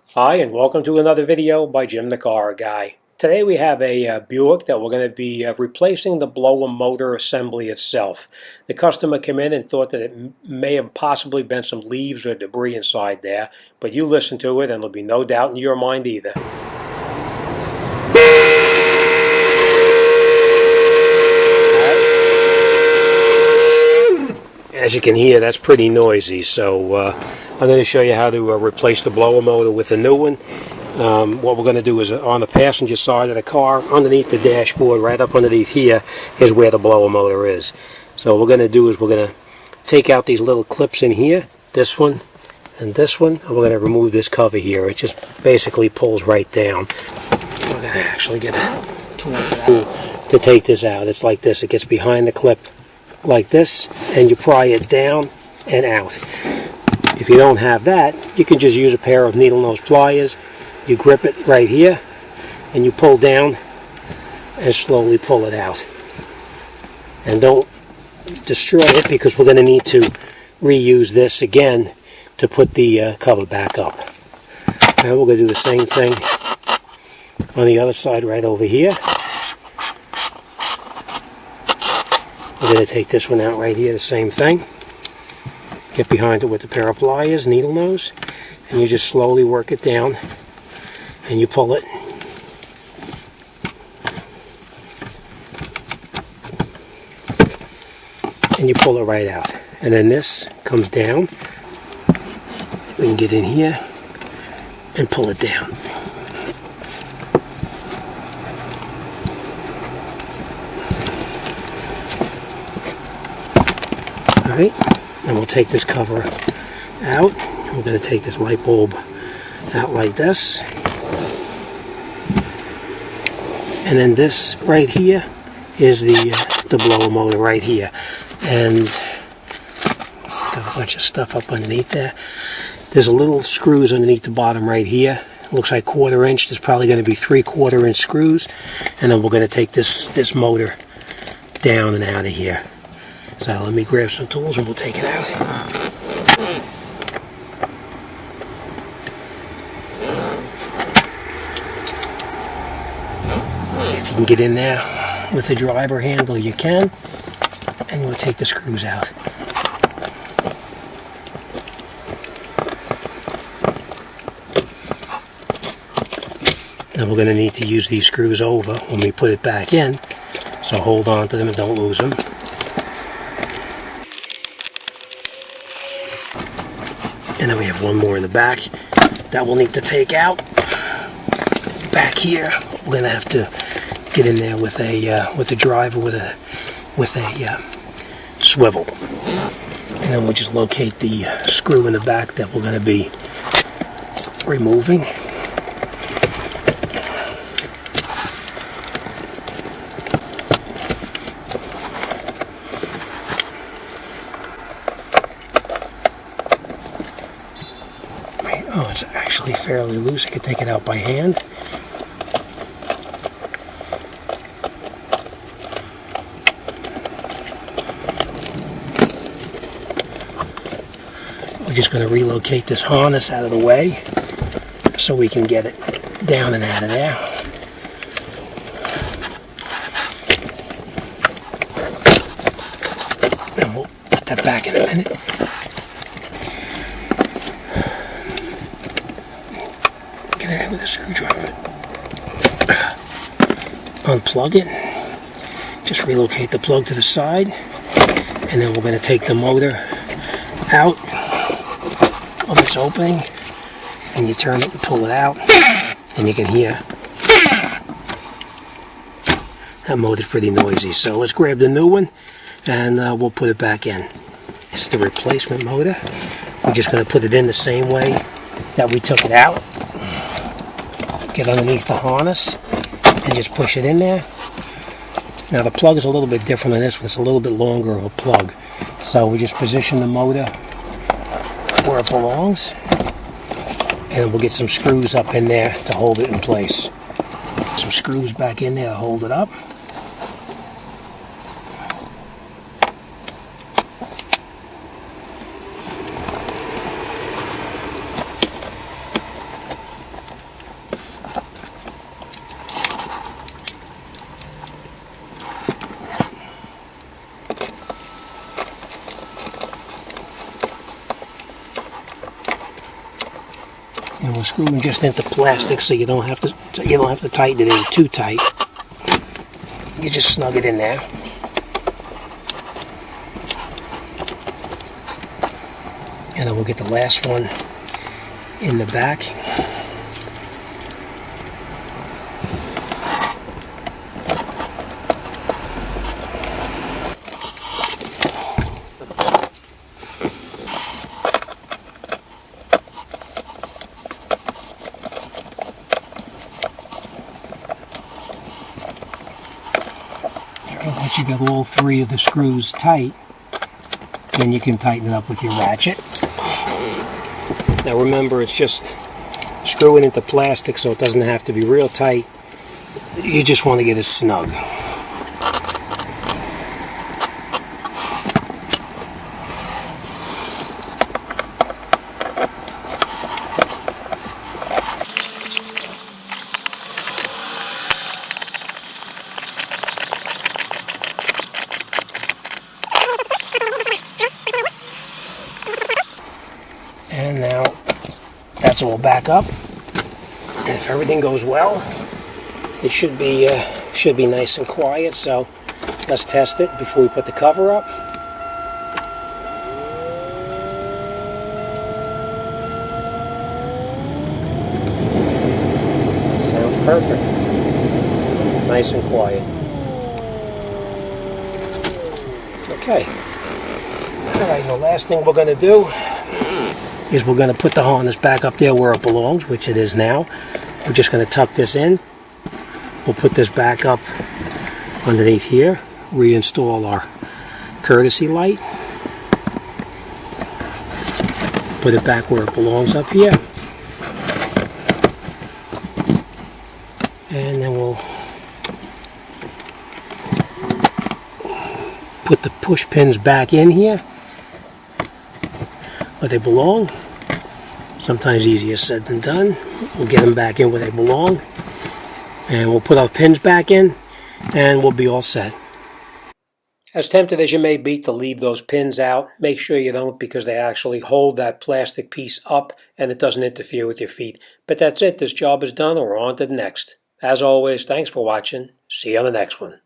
Hi, and welcome to another video by Jimthecarguy. Today we have a Buick that we're going to be replacing the blower motor assembly itself. The customer came in and thought that it may have possibly been some leaves or debris inside there, but you listen to it and there'll be no doubt in your mind either. As you can hear, that's pretty noisy, so I'm going to show you how to replace the blower motor with a new one. What we're going to do is on the passenger side of the car, underneath the dashboard, right up underneath here, is where the blower motor is. So what we're going to do is we're going to take out these little clips in here, this one and this one, and we're going to remove this cover here. It just basically pulls right down. We're going to actually get a tool to take this out. It's like this. It gets behind the clip like this, and you pry it down and out. If you don't have that, you can just use a pair of needle nose pliers. You grip it right here and you pull down and slowly pull it out. And don't destroy it, because we're going to need to reuse this again to put the cover back up. Now we're going to do the same thing on the other side right over here. We're going to take this one out right here, the same thing. Get behind it with a pair of pliers, needle nose, and you just slowly work it down and you pull it. And you pull it right out. And then this comes down. We can get in here and pull it down. Alright, and we'll take this cover out. We're going to take this light bulb out like this. And then this right here is the blower motor right here. And got a bunch of stuff up underneath there. There's a little screws underneath the bottom right here. It looks like 1/4 inch. There's probably going to be 3/4 inch screws. And then we're going to take this motor down and out of here. So let me grab some tools and we'll take it out. If you can get in there with the driver handle, you can. And we'll take the screws out. Now we're going to need to use these screws over when we put it back in. So hold on to them and don't lose them. And then we have one more in the back that we'll need to take out. Back here, we're going to have to get in there with a driver with a swivel. And then we'll just locate the screw in the back that we're going to be removing. Oh, it's actually fairly loose. I could take it out by hand. We're just going to relocate this harness out of the way so we can get it down and out of there. And we'll put that back in a minute. Get it out with a screwdriver. Unplug it. Just relocate the plug to the side. And then we're going to take the motor out of its opening. And you turn it and pull it out. And you can hear that motor's pretty noisy. So let's grab the new one and we'll put it back in. This is the replacement motor. We're just going to put it in the same way that we took it out. Get underneath the harness and just push it in there. Now the plug is a little bit different than this one. It's a little bit longer of a plug. So we just position the motor where it belongs. And we'll get some screws up in there to hold it in place. Some screws back in there to hold it up. And we'll screw them just into plastic so you don't have to tighten it in too tight. You just snug it in there. And then we'll get the last one in the back. Once you got all three of the screws tight, then you can tighten it up with your ratchet. Now remember, it's just screwing into plastic, so it doesn't have to be real tight. You just want to get it snug. And now that's all back up. And if everything goes well, it should be nice and quiet. So let's test it before we put the cover up. Sounds perfect. Nice and quiet. Okay. All right. The last thing we're going to do is we're going to put the harness back up there where it belongs, which it is now. We're just going to tuck this in. We'll put this back up underneath here, reinstall our courtesy light, put it back where it belongs up here, and then we'll put the push pins back in here where they belong. Sometimes easier said than done. We'll get them back in where they belong, and we'll put our pins back in, and we'll be all set. As tempted as you may be to leave those pins out, make sure you don't, because they actually hold that plastic piece up and it doesn't interfere with your feet. But that's it. This job is done, and we're on to the next. As always, thanks for watching. See you on the next one.